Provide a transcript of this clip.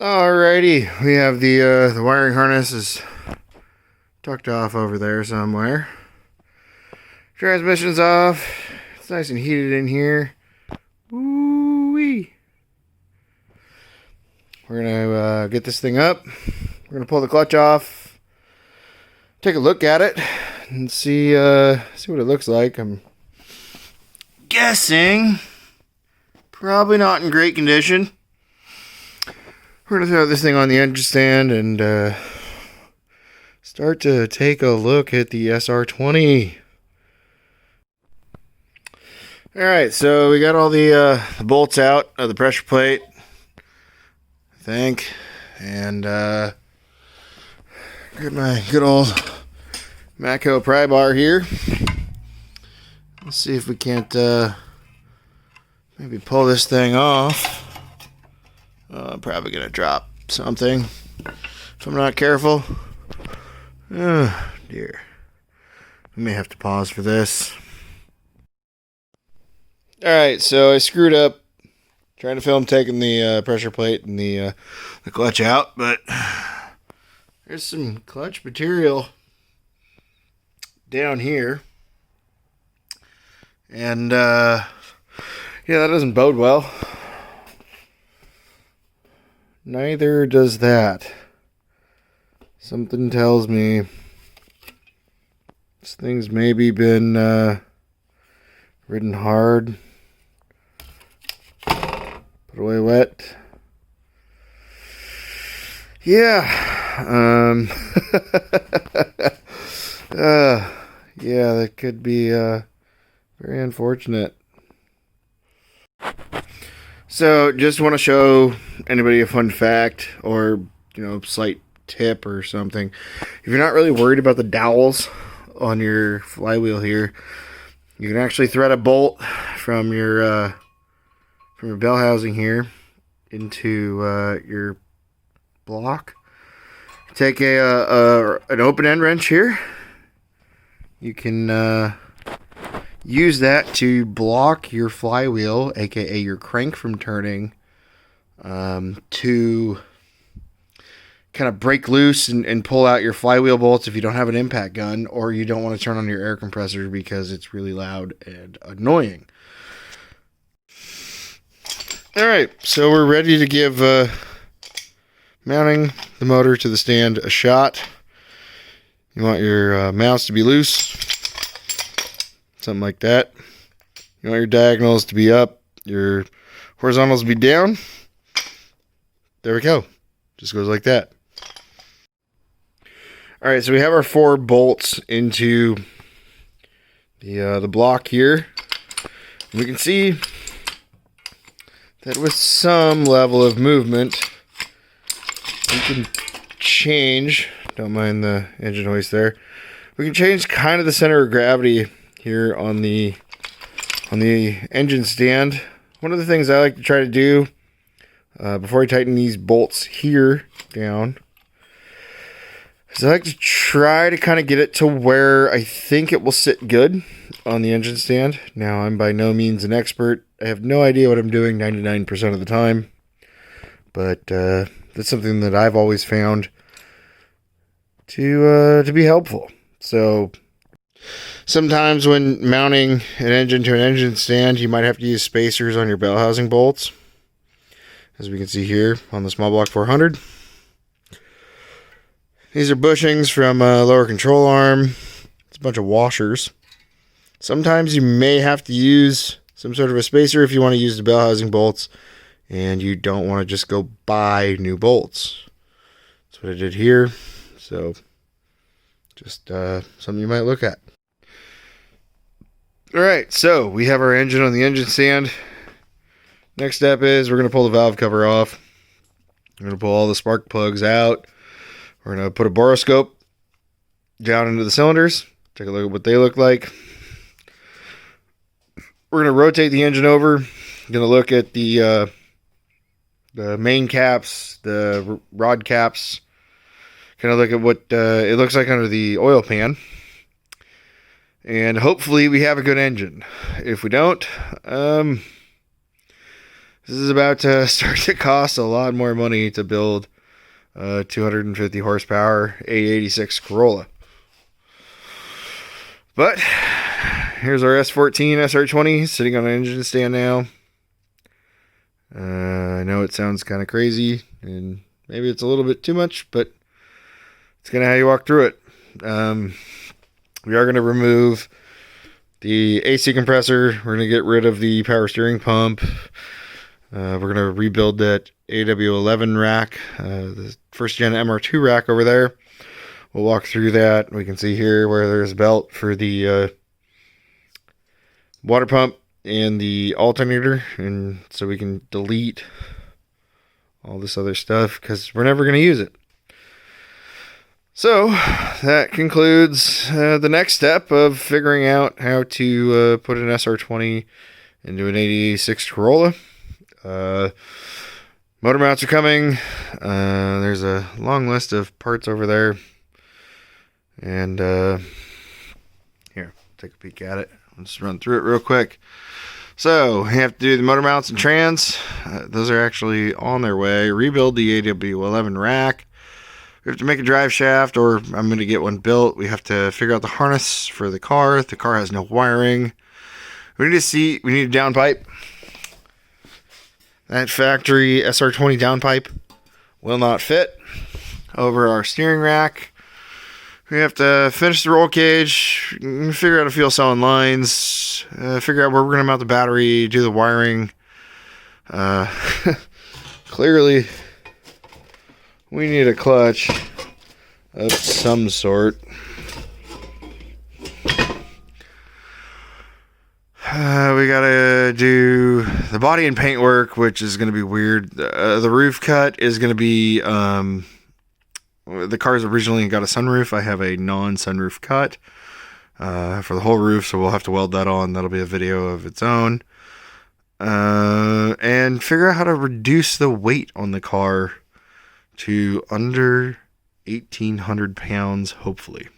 Alrighty, we have the wiring harness is tucked off over there somewhere. Transmission's off. It's nice and heated in here. Woo-wee. We're gonna get this thing up. We're gonna pull the clutch off. Take a look at it and see what it looks like. I'm guessing probably not in great condition. We're going to throw this thing on the engine stand and start to take a look at the sr20. Alright, so we got all the bolts out of the pressure plate, I think. And get my good old Matco pry bar here. Let's see if we can't maybe pull this thing off. I'm probably going to drop something if I'm not careful. Oh, dear. We may have to pause for this. Alright, so I screwed up trying to film taking the pressure plate and the clutch out, but there's some clutch material down here. And, yeah, that doesn't bode well. Neither does that. Something tells me this thing's maybe been ridden hard, put away wet. Yeah. Yeah, that could be very unfortunate. So, just want to show anybody a fun fact or, slight tip or something. If you're not really worried about the dowels on your flywheel here, you can actually thread a bolt from your bell housing here into your block. Take an open end wrench here. You can use that to block your flywheel, aka your crank, from turning, to kind of break loose and pull out your flywheel bolts if you don't have an impact gun or you don't want to turn on your air compressor because it's really loud and annoying. Alright, so we're ready to give mounting the motor to the stand a shot. You want your mounts to be loose. Something like that. You want your diagonals to be up, your horizontals to be down. There we go. Just goes like that. Alright, so we have our 4 bolts into the block here. We can see that with some level of movement, we can change, don't mind the engine hoist there, we can change kind of the center of gravity here on the engine stand. One of the things I like to try to do before I tighten these bolts here down is I like to try to kind of get it to where I think it will sit good on the engine stand. Now, I'm by no means an expert. I have no idea what I'm doing 99% of the time, but that's something that I've always found to be helpful. So sometimes when mounting an engine to an engine stand, you might have to use spacers on your bell housing bolts, as we can see here on the small block 400. These are bushings from a lower control arm. It's a bunch of washers. Sometimes you may have to use some sort of a spacer if you want to use the bell housing bolts and you don't want to just go buy new bolts. That's what I did here. So just something you might look at. Alright, so we have our engine on the engine stand. Next step is we're going to pull the valve cover off. We're going to pull all the spark plugs out. We're going to put a boroscope down into the cylinders. Take a look at what they look like. We're going to rotate the engine over. Going to look at the main caps, the rod caps. Kind of look at what it looks like under the oil pan. And hopefully we have a good engine. If we don't, This is about to start to cost a lot more money to build a 250 horsepower ae86 Corolla. But here's our S14 sr20 sitting on an engine stand now. I know it sounds kind of crazy, and maybe it's a little bit too much, but it's kind of how you walk through it. We are going to remove the AC compressor. We're going to get rid of the power steering pump. We're going to rebuild that AW11 rack, the first gen MR2 rack over there. We'll walk through that. We can see here where there's a belt for the water pump and the alternator, and so we can delete all this other stuff because we're never going to use it. So that concludes the next step of figuring out how to put an sr20 into an ae86 Corolla. Motor mounts are coming. There's a long list of parts over there, and here, take a peek at it. I'll just run through it real quick. So we have to do the motor mounts and trans. Those are actually on their way. Rebuild the AW11 rack. We have to make a drive shaft, or I'm going to get one built. We have to figure out the harness for the car. The car has no wiring. We need a seat. We need a downpipe. That factory sr20 downpipe will not fit over our steering rack. We have to finish the roll cage, figure out a fuel cell and lines, figure out where we're going to mount the battery, do the wiring. Clearly, we need a clutch of some sort. We gotta do the body and paint work, which is going to be weird. The roof cut is going to be... the car's originally got a sunroof. I have a non-sunroof cut for the whole roof, so we'll have to weld that on. That'll be a video of its own. And figure out how to reduce the weight on the car to under 1,800 pounds, hopefully.